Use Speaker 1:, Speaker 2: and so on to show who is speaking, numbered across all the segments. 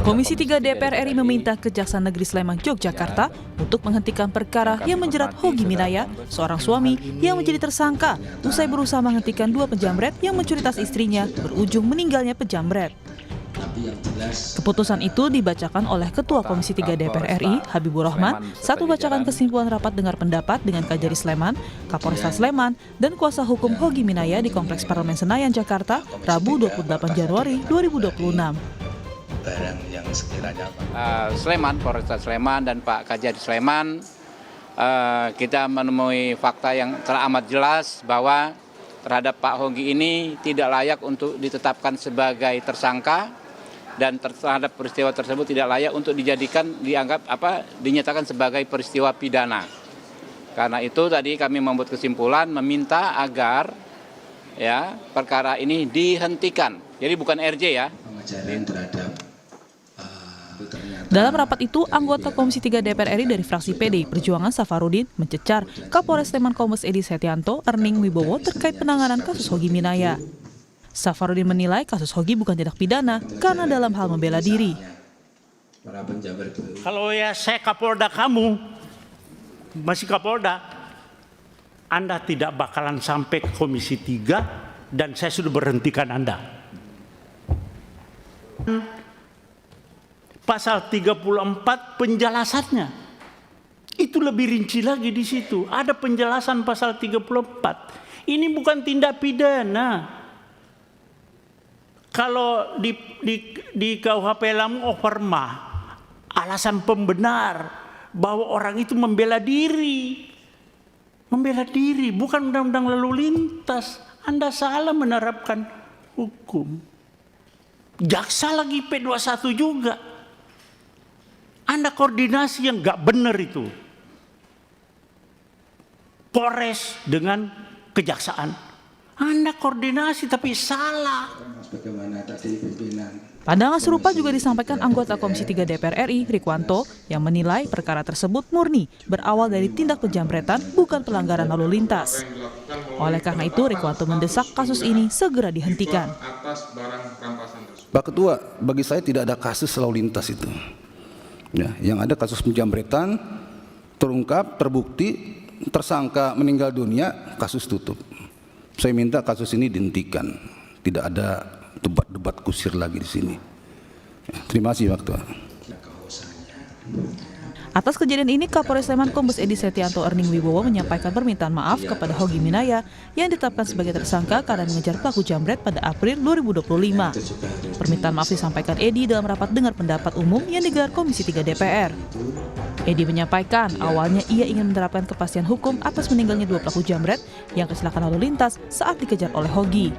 Speaker 1: Komisi 3 DPR RI meminta Kejaksaan Negeri Sleman, Yogyakarta untuk menghentikan perkara yang menjerat Hogi Minaya, seorang suami yang menjadi tersangka usai berusaha menghentikan 2 penjamret yang mencuri tas istrinya berujung meninggalnya penjamret. Keputusan itu dibacakan oleh Ketua Komisi 3 DPR RI, Habibur Rahman, saat membacakan kesimpulan rapat dengar pendapat dengan Kajari Sleman, Kapolresta Sleman, dan kuasa hukum Hogi Minaya di Kompleks Parlemen Senayan, Jakarta, Rabu 28 Januari 2026.
Speaker 2: Barang yang sekiranya
Speaker 3: Sleman, Polresta Sleman dan Pak Kajari Sleman, kita menemui fakta yang telah amat jelas bahwa terhadap Pak Hogi ini tidak layak untuk ditetapkan sebagai tersangka dan terhadap peristiwa tersebut tidak layak untuk dinyatakan sebagai peristiwa pidana. Karena itu tadi kami membuat kesimpulan meminta agar perkara ini dihentikan. Jadi bukan RJ ya.
Speaker 2: pengajaran terhadap
Speaker 1: Dalam rapat itu, anggota Komisi 3 DPR RI dari fraksi PDI Perjuangan Safarudin mencecar Kapolres Sleman Kombes Edi Setianto, Erning Wibowo terkait penanganan kasus Hogi Minaya. Safarudin menilai kasus Hogi bukan tindak pidana karena dalam hal membela diri.
Speaker 4: Kalau saya Kapolda kamu, masih Kapolda, Anda tidak bakalan sampai ke Komisi 3 dan saya sudah berhentikan Anda. Pasal 34 penjelasannya itu lebih rinci lagi di situ. Ada penjelasan pasal 34. Ini bukan tindak pidana. Kalau di KUHP Lamu Perma, alasan pembenar bahwa orang itu membela diri. Membela diri, bukan undang-undang lalu lintas. Anda salah menerapkan hukum. Jaksa lagi P21 juga. Anda koordinasi yang nggak benar itu. Polres dengan kejaksaan. Anda koordinasi tapi salah.
Speaker 1: Pandangan serupa juga disampaikan anggota Komisi 3 DPR RI, Rikwanto, yang menilai perkara tersebut murni berawal dari tindak penjamretan bukan pelanggaran lalu lintas. Oleh karena itu, Rikwanto mendesak kasus ini segera dihentikan.
Speaker 5: Pak Ketua, bagi saya tidak ada kasus lalu lintas itu. Ya, yang ada kasus penjamretan, terungkap, terbukti, tersangka meninggal dunia, kasus tutup. Saya minta kasus ini dihentikan. Tidak ada debat-debat kusir lagi di sini. Ya, terima kasih Pak Ketua.
Speaker 1: Atas kejadian ini, Kapolres Sleman Kombes Edi Setianto, Erning Wibowo menyampaikan permintaan maaf kepada Hogi Minaya yang ditetapkan sebagai tersangka karena mengejar pelaku jambret pada April 2025. Permintaan maaf disampaikan Edi dalam rapat dengar pendapat umum yang digelar Komisi 3 DPR. Edi menyampaikan awalnya ia ingin menerapkan kepastian hukum atas meninggalnya 2 pelaku jambret yang kecelakaan lalu lintas saat dikejar oleh Hogi.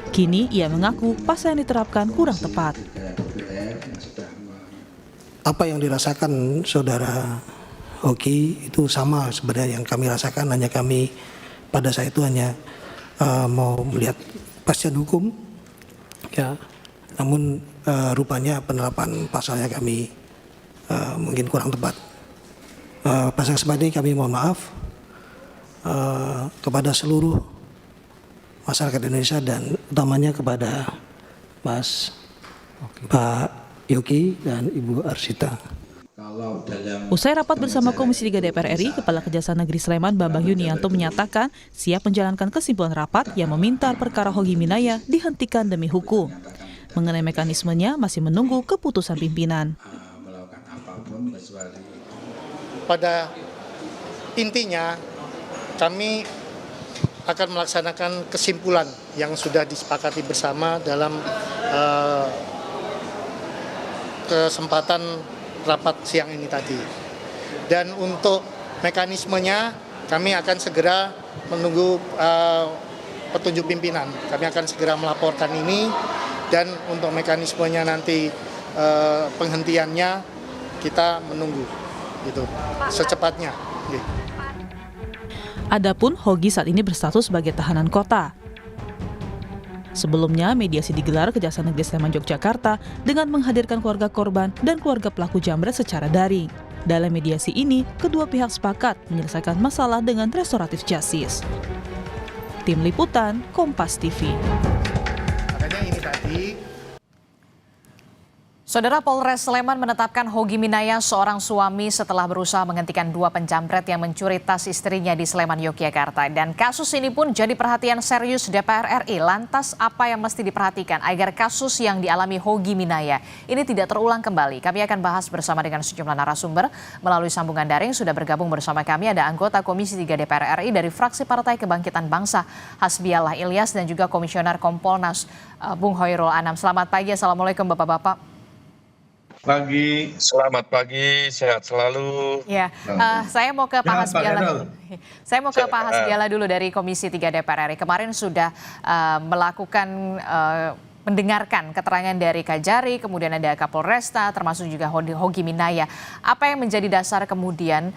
Speaker 1: Kini ia mengaku pasal yang diterapkan kurang tepat.
Speaker 6: Apa yang dirasakan saudara Hogi itu sama sebenarnya yang kami rasakan, hanya kami pada saat itu hanya mau melihat kepastian hukum, ya. Namun rupanya penerapan pasalnya kami mungkin kurang tepat. Pasal seperti ini kami mohon maaf kepada seluruh masyarakat Indonesia dan utamanya kepada Pak Yogi dan Ibu Arsita.
Speaker 1: Usai rapat bersama Komisi 3 DPR RI, Kepala Kejaksaan Negeri Sleman Bambang Yunianto menyatakan siap menjalankan kesimpulan rapat yang meminta perkara Hogi Minaya dihentikan demi hukum. Mengenai mekanismenya masih menunggu keputusan pimpinan.
Speaker 7: Pada intinya kami akan melaksanakan kesimpulan yang sudah disepakati bersama dalam kesempatan rapat siang ini tadi. Dan untuk mekanismenya kami akan segera menunggu petunjuk pimpinan. Kami akan segera melaporkan ini dan untuk mekanismenya nanti penghentiannya kita menunggu gitu secepatnya.
Speaker 1: Adapun Hogi saat ini berstatus sebagai tahanan kota. Sebelumnya, mediasi digelar Kejaksaan Negeri Sleman, Yogyakarta dengan menghadirkan keluarga korban dan keluarga pelaku jambret secara daring. Dalam mediasi ini, kedua pihak sepakat menyelesaikan masalah dengan restoratif justice. Tim Liputan, Kompas TV.
Speaker 7: Makanya ini tadi
Speaker 8: Saudara, Polres Sleman menetapkan Hogi Minaya, seorang suami, setelah berusaha menghentikan 2 penjamret yang mencuri tas istrinya di Sleman, Yogyakarta. Dan kasus ini pun jadi perhatian serius DPR RI. Lantas apa yang mesti diperhatikan agar kasus yang dialami Hogi Minaya ini tidak terulang kembali? Kami akan bahas bersama dengan sejumlah narasumber melalui sambungan daring. Sudah bergabung bersama kami ada anggota Komisi 3 DPR RI dari fraksi Partai Kebangkitan Bangsa, Hasbiallah Ilyas, dan juga Komisioner Kompolnas Bung Hoirul Anam. Selamat pagi, Assalamualaikum Bapak-Bapak.
Speaker 9: Pagi, selamat pagi, sehat selalu.
Speaker 8: Ya, saya mau ke Pak Hasbiallah. Saya mau ke Pak Hasbiallah dulu dari Komisi 3 DPR RI. Kemarin sudah melakukan mendengarkan keterangan dari Kajari, kemudian ada Kapolresta, termasuk juga Hogi Minaya. Apa yang menjadi dasar kemudian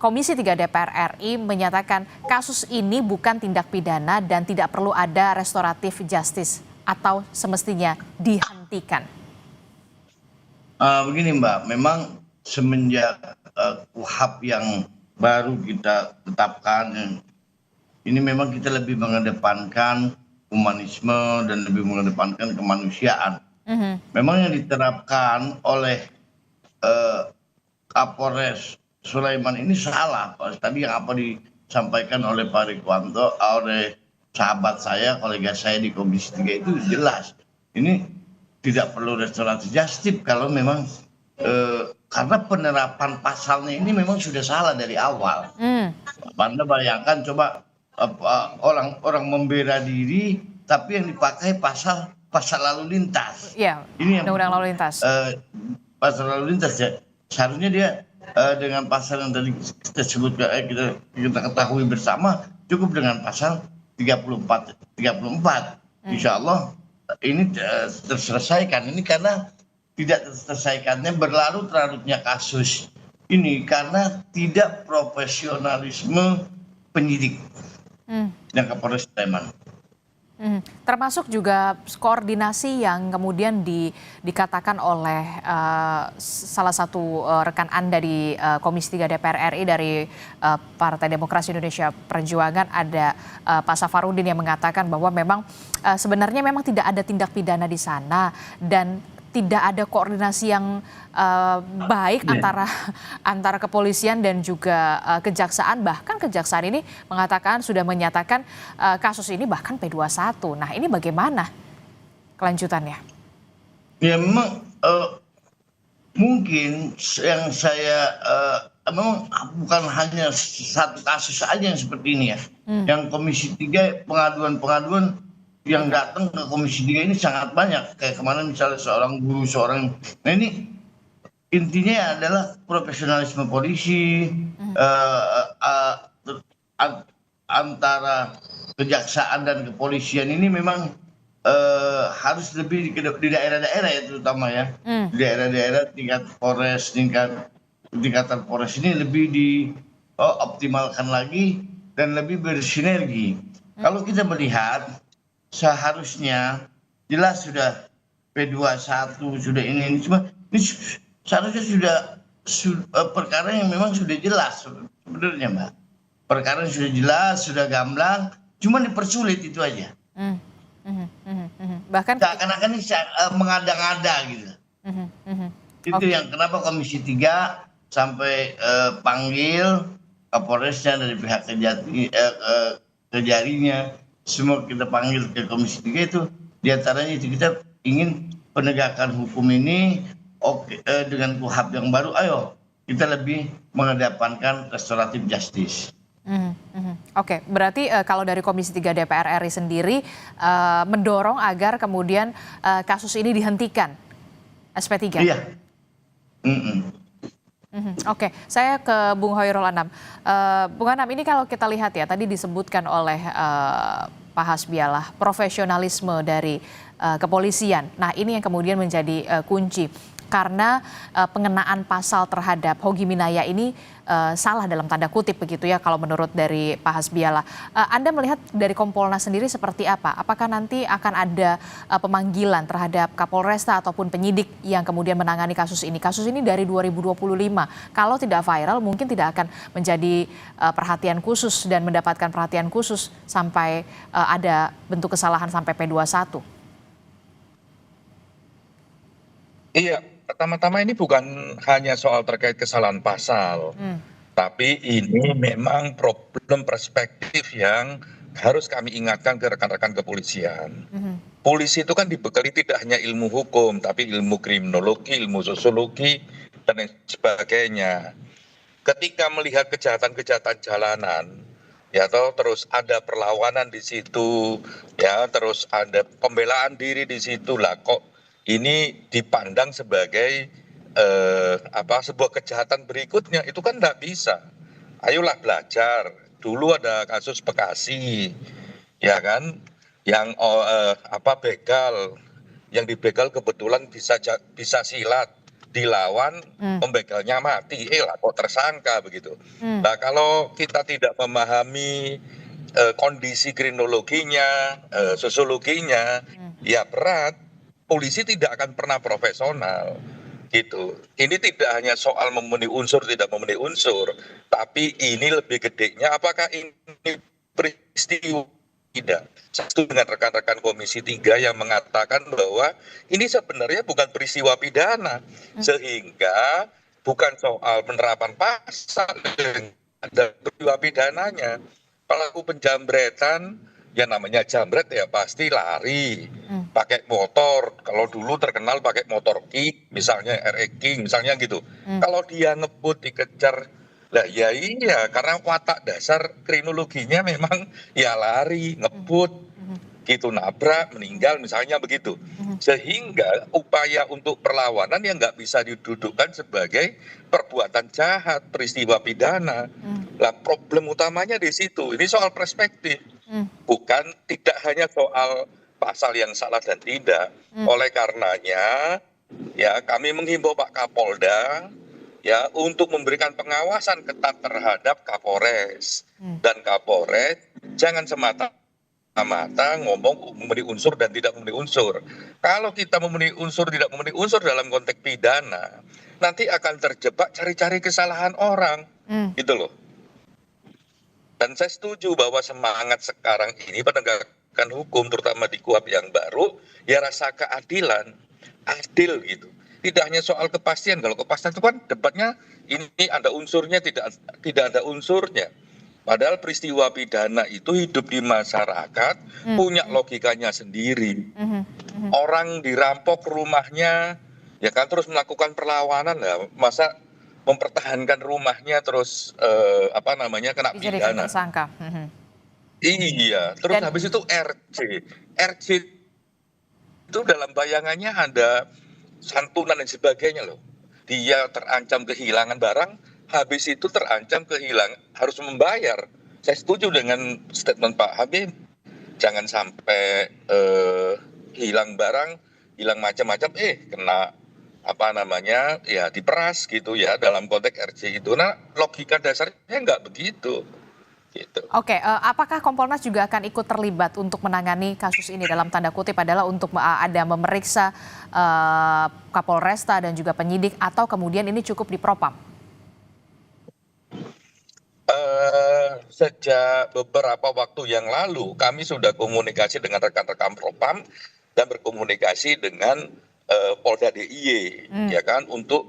Speaker 8: Komisi 3 DPR RI menyatakan kasus ini bukan tindak pidana dan tidak perlu ada restoratif justice atau semestinya dihentikan?
Speaker 9: Begini Mbak, memang semenjak KUHP yang baru kita tetapkan, ini memang kita lebih mengedepankan humanisme dan lebih mengedepankan kemanusiaan. Memang yang diterapkan oleh Kapolres Sulaiman ini salah. Tadi yang apa disampaikan oleh Pak Rikwanto, oleh sahabat saya, kolega saya di Komisi 3 itu jelas. Ini tidak perlu restoratif justice kalau memang karena penerapan pasalnya ini memang sudah salah dari awal. Anda bayangkan coba orang membela diri tapi yang dipakai pasal lalu lintas.
Speaker 8: Iya,
Speaker 9: ini
Speaker 8: undang-undang lalu lintas.
Speaker 9: Pasal lalu lintas ya. Seharusnya dia dengan pasal yang tadi kita sebut kita ketahui bersama cukup dengan pasal 34. Insya Allah ini terselesaikan. Ini karena tidak terselesaikannya berlarut-larutnya kasus ini karena tidak profesionalisme penyidik yang Kapolres Sleman.
Speaker 8: Termasuk juga koordinasi yang kemudian dikatakan oleh salah satu rekan Anda di Komisi 3 DPR RI dari Partai Demokrasi Indonesia Perjuangan, ada Pak Safarudin yang mengatakan bahwa memang sebenarnya memang tidak ada tindak pidana di sana dan tidak ada koordinasi yang baik antara kepolisian dan juga kejaksaan. Bahkan kejaksaan ini sudah menyatakan kasus ini bahkan P21. Nah, ini bagaimana kelanjutannya?
Speaker 9: Ya memang mungkin yang saya memang bukan hanya satu kasus saja yang seperti ini ya. Yang Komisi 3 pengaduan yang datang ke Komisi 3 ini sangat banyak. Kayak kemarin misalnya seorang guru, nah ini intinya adalah profesionalisme polisi, antara kejaksaan dan kepolisian ini memang harus lebih di daerah-daerah ya terutama ya. Di daerah-daerah tingkat Polres, tingkatan Polres ini lebih dioptimalkan lagi dan lebih bersinergi. Kalau kita melihat seharusnya jelas sudah P21 sudah ini cuma ini seharusnya sudah perkara yang memang sudah jelas sebenarnya Mbak. Perkara yang sudah jelas, sudah gamblang, cuma dipersulit itu aja. Bahkan seakan-akan ini mengada-ngada gitu. Itu yang kenapa Komisi 3 sampai panggil Kapolresnya dari pihak Kejarinya. Semua kita panggil ke Komisi 3 itu diantaranya itu kita ingin penegakan hukum ini dengan KUHP yang baru, ayo kita lebih mengedepankan restoratif justice.
Speaker 8: Oke, berarti kalau dari Komisi 3 DPR RI sendiri mendorong agar kemudian kasus ini dihentikan SP3? Iya. Oke, saya ke Bung Hoirul Anam. Bung Anam, ini kalau kita lihat ya, tadi disebutkan oleh Pak Hasbiallah, profesionalisme dari kepolisian. Nah, ini yang kemudian menjadi kunci. Karena pengenaan pasal terhadap Hogi Minaya ini salah dalam tanda kutip begitu ya kalau menurut dari Pak Hasbiallah. Anda melihat dari Kompolnas sendiri seperti apa? Apakah nanti akan ada pemanggilan terhadap Kapolresta ataupun penyidik yang kemudian menangani kasus ini? Kasus ini dari 2025. Kalau tidak viral mungkin tidak akan menjadi perhatian khusus dan mendapatkan perhatian khusus sampai ada bentuk kesalahan sampai P21.
Speaker 10: Iya, pertama-tama ini bukan hanya soal terkait kesalahan pasal, tapi ini memang problem perspektif yang harus kami ingatkan ke rekan-rekan kepolisian. Polisi itu kan dibekali tidak hanya ilmu hukum, tapi ilmu kriminologi, ilmu sosiologi, dan lain sebagainya. Ketika melihat kejahatan-kejahatan jalanan, ya toh, terus ada perlawanan di situ, ya terus ada pembelaan diri di situ lah, kok ini dipandang sebagai sebuah kejahatan berikutnya, itu kan tidak bisa. Ayolah belajar. Dulu ada kasus Bekasi, ya kan, yang begal, yang dibegal kebetulan bisa silat, dilawan pembegalnya mati, lah kok tersangka begitu. Nah kalau kita tidak memahami kondisi kriminologinya, sosiologinya, ya berat. Polisi tidak akan pernah profesional gitu. Ini tidak hanya soal memenuhi unsur tidak memenuhi unsur, tapi ini lebih gedenya apakah ini peristiwa tidak. Saya setuju dengan rekan-rekan Komisi 3 yang mengatakan bahwa ini sebenarnya bukan peristiwa pidana, sehingga bukan soal penerapan pasal dan peristiwa pidananya. Pelaku penjambretan, ya namanya jambret ya pasti lari, pakai motor. Kalau dulu terkenal pakai motor King, misalnya RE King, misalnya gitu. Kalau dia ngebut dikejar, lah ya iya, karena watak dasar kriminologinya memang ya lari, ngebut, gitu, nabrak, meninggal, misalnya begitu. Sehingga upaya untuk perlawanan yang nggak bisa didudukkan sebagai perbuatan jahat, peristiwa pidana. Lah problem utamanya di situ. Ini soal perspektif, bukan tidak hanya soal pasal yang salah dan tidak. Oleh karenanya, ya kami menghimbau Pak Kapolda ya untuk memberikan pengawasan ketat terhadap Kapolres dan Kapolres jangan semata-mata ngomong memenuhi unsur dan tidak memenuhi unsur. Kalau kita memenuhi unsur tidak memenuhi unsur dalam konteks pidana, nanti akan terjebak cari-cari kesalahan orang, gitu loh. Dan saya setuju bahwa semangat sekarang ini penegakan hukum, terutama di KUHP yang baru, ya rasa keadilan, adil gitu. Tidak hanya soal kepastian. Kalau kepastian itu kan debatnya ini ada unsurnya, tidak ada unsurnya. Padahal peristiwa pidana itu hidup di masyarakat, punya logikanya sendiri. Orang dirampok rumahnya, ya kan, terus melakukan perlawanan, lah masa mempertahankan rumahnya terus kena pidana.
Speaker 8: Tersangka.
Speaker 10: Iya, terus habis itu RC itu dalam bayangannya ada santunan dan sebagainya loh. Dia terancam kehilangan barang, habis itu terancam harus membayar. Saya setuju dengan statement Pak Habib, jangan sampai hilang barang, hilang macam-macam, kena ya diperas gitu ya dalam konteks RC itu. Nah logika dasarnya nggak begitu. Gitu.
Speaker 8: Oke, apakah Kompolnas juga akan ikut terlibat untuk menangani kasus ini dalam tanda kutip adalah untuk ada memeriksa Kapolresta dan juga penyidik atau kemudian ini cukup di Propam?
Speaker 10: Sejak beberapa waktu yang lalu kami sudah komunikasi dengan rekan-rekan Propam dan berkomunikasi dengan Polda DIY, ya kan, untuk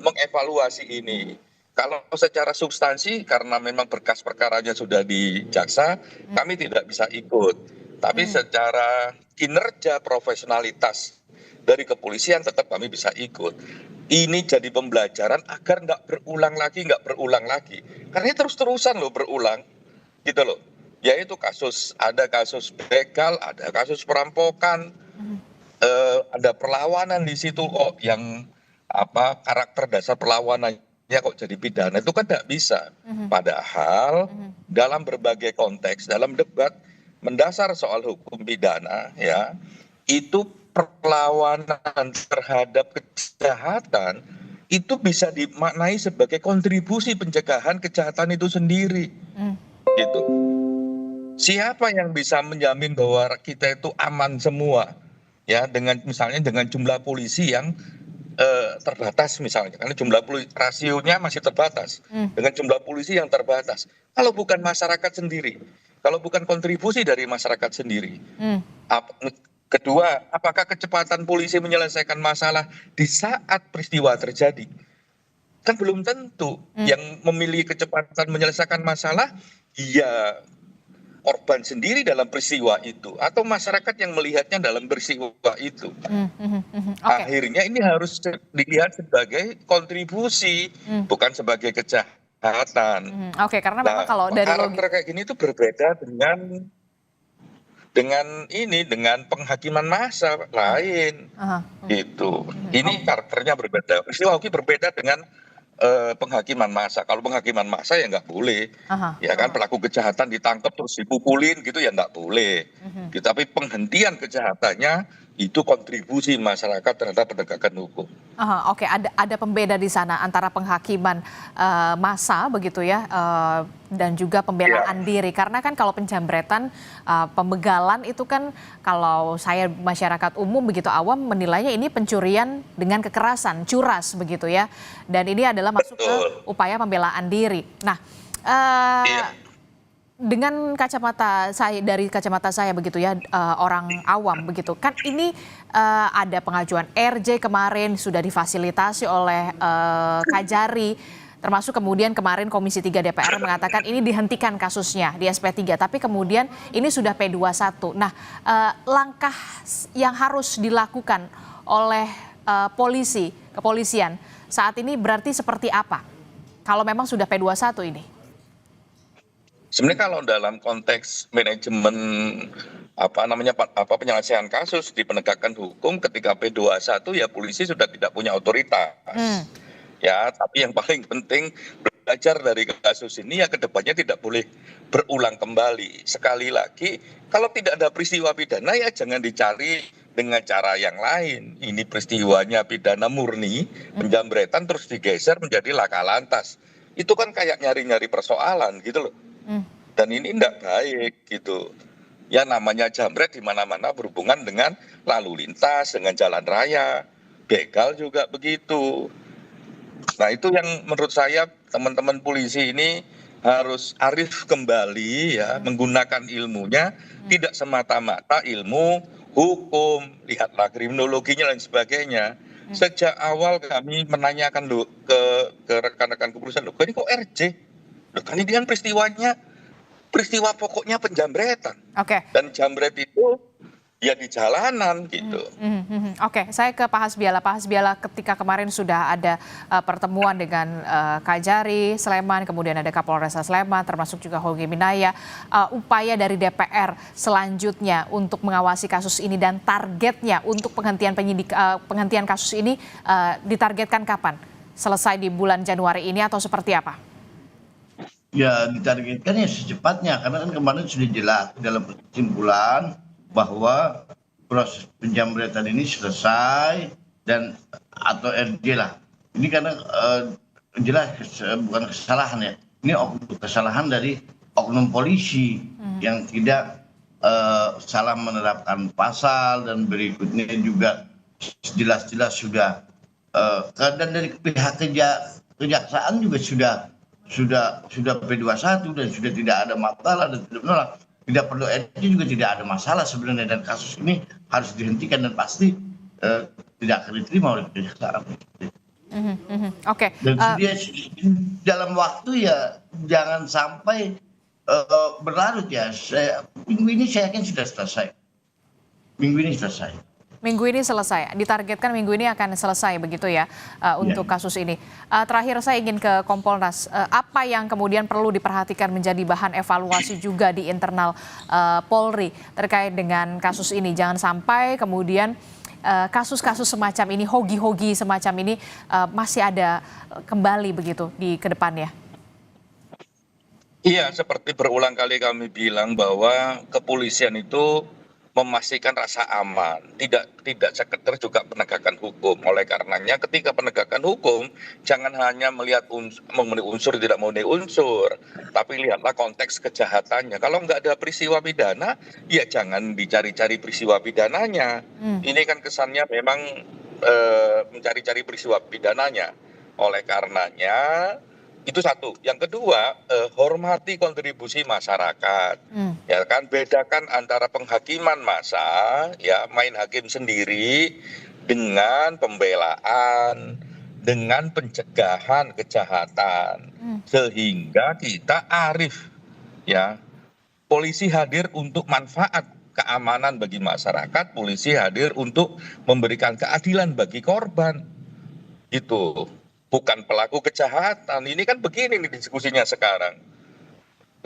Speaker 10: mengevaluasi ini. Kalau secara substansi karena memang berkas perkaranya sudah di jaksa, kami tidak bisa ikut. Tapi secara kinerja profesionalitas dari kepolisian tetap kami bisa ikut. Ini jadi pembelajaran agar nggak berulang lagi. Karena ini terus-terusan loh berulang, gitu loh. Yaitu ada kasus begal, ada kasus perampokan, ada perlawanan di situ kok yang karakter dasar perlawanannya kok jadi pidana, itu kan tidak bisa. Padahal dalam berbagai konteks, dalam debat mendasar soal hukum pidana ya, itu perlawanan terhadap kejahatan itu bisa dimaknai sebagai kontribusi pencegahan kejahatan itu sendiri. Gitu. Siapa yang bisa menjamin bahwa kita itu aman semua? Ya, misalnya dengan jumlah polisi yang terbatas misalnya, karena jumlah rasionya masih terbatas, dengan jumlah polisi yang terbatas. Kalau bukan masyarakat sendiri, kalau bukan kontribusi dari masyarakat sendiri, Kedua, apakah kecepatan polisi menyelesaikan masalah di saat peristiwa terjadi? Kan belum tentu. Yang memilih kecepatan menyelesaikan masalah, ya korban sendiri dalam peristiwa itu, atau masyarakat yang melihatnya dalam peristiwa itu.
Speaker 8: Oke.
Speaker 10: Akhirnya ini harus dilihat sebagai kontribusi, bukan sebagai kejahatan.
Speaker 8: Oke, karena memang kalau dari
Speaker 10: karakter kayak gini itu berbeda dengan penghakiman massa lain. Gitu. Ini karakternya berbeda. Peristiwa Hoki berbeda dengan penghakiman massa. Kalau penghakiman massa ya nggak boleh. Ya kan, pelaku kejahatan ditangkap terus dipukulin gitu ya nggak boleh. Gitu. Tapi penghentian kejahatannya itu kontribusi masyarakat terhadap penegakan hukum.
Speaker 8: Oke, ada pembeda di sana antara penghakiman massa begitu ya, dan juga pembelaan diri. Karena kan kalau penjambretan, pembegalan itu kan kalau saya masyarakat umum begitu awam menilainya ini pencurian dengan kekerasan, curas begitu ya. Dan ini adalah masuk ke upaya pembelaan diri. Nah, dengan kacamata saya, dari kacamata saya begitu ya, orang awam begitu kan, ini ada pengajuan RJ kemarin sudah difasilitasi oleh Kajari, termasuk kemudian kemarin Komisi 3 DPR mengatakan ini dihentikan kasusnya di SP3, tapi kemudian ini sudah P21. Nah, langkah yang harus dilakukan oleh kepolisian saat ini berarti seperti apa kalau memang sudah P21 ini?
Speaker 10: Sebenarnya kalau dalam konteks manajemen penyelesaian kasus di penegakan hukum, ketika P21 ya polisi sudah tidak punya otoritas. Ya, tapi yang paling penting belajar dari kasus ini ya kedepannya tidak boleh berulang kembali. Sekali lagi, kalau tidak ada peristiwa pidana ya jangan dicari dengan cara yang lain. Ini peristiwanya pidana murni, penjambretan terus digeser menjadi laka lantas. Itu kan kayak nyari-nyari persoalan gitu loh. Dan ini tidak baik gitu. Ya namanya jambret di mana-mana berhubungan dengan lalu lintas, dengan jalan raya, begal juga begitu. Nah itu yang menurut saya teman-teman polisi ini harus arif kembali ya, menggunakan ilmunya, tidak semata-mata ilmu hukum, lihatlah kriminologinya dan sebagainya. Sejak awal kami menanyakan ke rekan-rekan kepolisian, ini kok RJ? Kan ini kan peristiwa pokoknya penjambretan. Dan jambret itu ya di jalanan gitu.
Speaker 8: Oke, saya ke Pak Hasbiala. Pak Hasbiala, ketika kemarin sudah ada pertemuan dengan Kajari Sleman, kemudian ada Kapolresta Sleman, termasuk juga Hogi Minaya, upaya dari DPR selanjutnya untuk mengawasi kasus ini dan targetnya untuk penghentian kasus ini ditargetkan kapan? Selesai di bulan Januari ini atau seperti apa?
Speaker 9: Ya ditargetkan ya secepatnya, karena kan kemarin sudah jelas dalam kesimpulan bahwa proses penjambretan ini selesai dan atau RJ lah. Ini karena jelas bukan kesalahan ya. Ini kesalahan dari oknum polisi yang tidak salah menerapkan pasal, dan berikutnya juga jelas-jelas sudah dan dari pihak kejaksaan juga sudah P21 dan sudah tidak ada masalah dan tidak menolak. Tidak perlu RJ juga tidak ada masalah sebenarnya, dan kasus ini harus dihentikan dan pasti tidak akan diterima oleh kejaksaan.
Speaker 8: Oke.
Speaker 9: Dan dalam waktu ya jangan sampai berlarut ya. Minggu ini saya yakin sudah selesai. Minggu ini selesai.
Speaker 8: Minggu ini selesai, ditargetkan minggu ini akan selesai begitu ya untuk kasus ini. Terakhir saya ingin ke Kompolnas, apa yang kemudian perlu diperhatikan menjadi bahan evaluasi juga di internal Polri terkait dengan kasus ini? Jangan sampai kemudian kasus-kasus semacam ini, hogi-hogi semacam ini masih ada kembali begitu di kedepannya.
Speaker 10: Iya, seperti berulang kali kami bilang bahwa kepolisian itu memastikan rasa aman, tidak sekedar juga penegakan hukum. Oleh karenanya ketika penegakan hukum jangan hanya melihat memenuhi unsur tidak memenuhi unsur, tapi lihatlah konteks kejahatannya. Kalau nggak ada peristiwa pidana, ya jangan dicari-cari peristiwa pidananya. Ini kan kesannya memang mencari-cari peristiwa pidananya. Oleh karenanya Itu satu. Yang kedua, hormati kontribusi masyarakat. Ya kan, bedakan antara penghakiman massa, ya main hakim sendiri, dengan pembelaan, dengan pencegahan kejahatan, sehingga kita arif, ya. Polisi hadir untuk manfaat keamanan bagi masyarakat, polisi hadir untuk memberikan keadilan bagi korban. Itu bukan pelaku kejahatan. Ini kan begini nih diskusinya sekarang.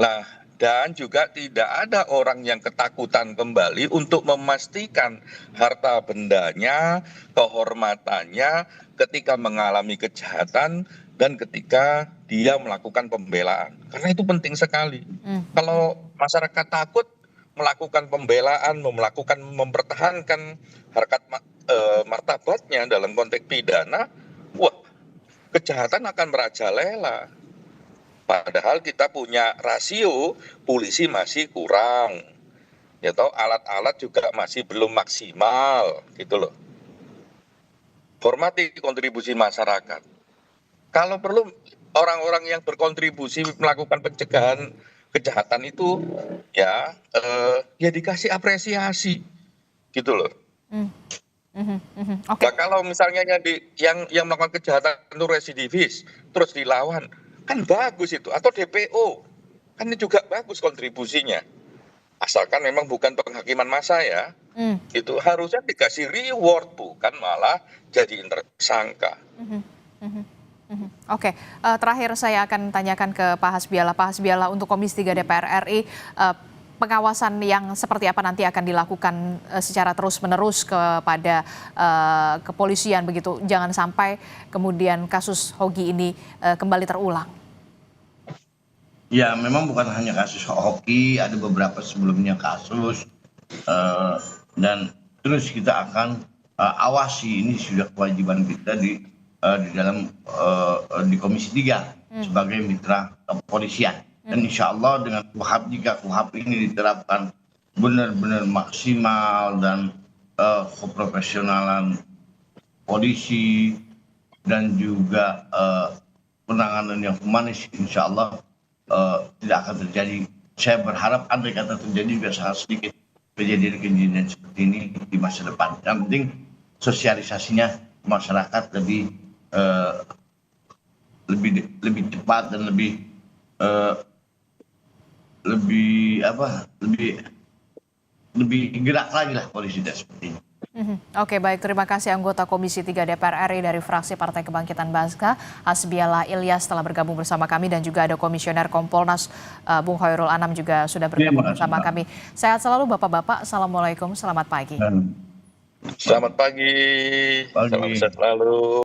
Speaker 10: Nah, dan juga tidak ada orang yang ketakutan kembali untuk memastikan harta bendanya, kehormatannya ketika mengalami kejahatan dan ketika dia melakukan pembelaan. Karena itu penting sekali. Kalau masyarakat takut melakukan pembelaan, mempertahankan harkat martabatnya dalam konteks pidana, wah, kejahatan akan merajalela. Padahal kita punya rasio polisi masih kurang, ya toh, alat-alat juga masih belum maksimal, gitu loh. Hormati kontribusi masyarakat. Kalau perlu orang-orang yang berkontribusi melakukan pencegahan kejahatan itu, ya dikasih apresiasi, gitu loh.
Speaker 8: Okay.
Speaker 10: Nah, kalau misalnya yang melakukan kejahatan itu residivis, terus dilawan, kan bagus itu. Atau DPO, kan ini juga bagus kontribusinya. Asalkan memang bukan penghakiman massa ya. Itu harusnya dikasih reward, bukan malah jadi tersangka.
Speaker 8: Oke, terakhir saya akan tanyakan ke Pak Hasbiala. Pak Hasbiala, untuk Komisi 3 DPR RI, pengawasan yang seperti apa nanti akan dilakukan secara terus-menerus kepada kepolisian begitu, jangan sampai kemudian kasus Hoki ini kembali terulang.
Speaker 9: Ya, memang bukan hanya kasus Hoki, ada beberapa sebelumnya kasus, dan terus kita akan awasi. Ini sudah kewajiban kita di dalam di Komisi 3 sebagai mitra kepolisian. Dan insya Allah dengan KUHAP, jika KUHAP ini diterapkan benar-benar maksimal dan keprofesionalan polisi dan juga penanganan yang humanis, insya Allah tidak akan terjadi. Saya berharap andai kata terjadi juga sangat sedikit kejadian-kejadian seperti ini di masa depan. Yang penting sosialisasinya masyarakat lebih cepat dan lebih gerak lagi lah polisi seperti ini.
Speaker 8: Oke, baik, terima kasih anggota Komisi 3 DPR RI dari fraksi Partai Kebangkitan Bangsa, Hasbiala Ilyas, telah bergabung bersama kami, dan juga ada Komisioner Kompolnas Bung Hoirul Anam juga sudah bergabung bersama kami. Sehat selalu Bapak-bapak, Assalamualaikum, selamat pagi.
Speaker 10: Selamat pagi. Salam sehat selalu.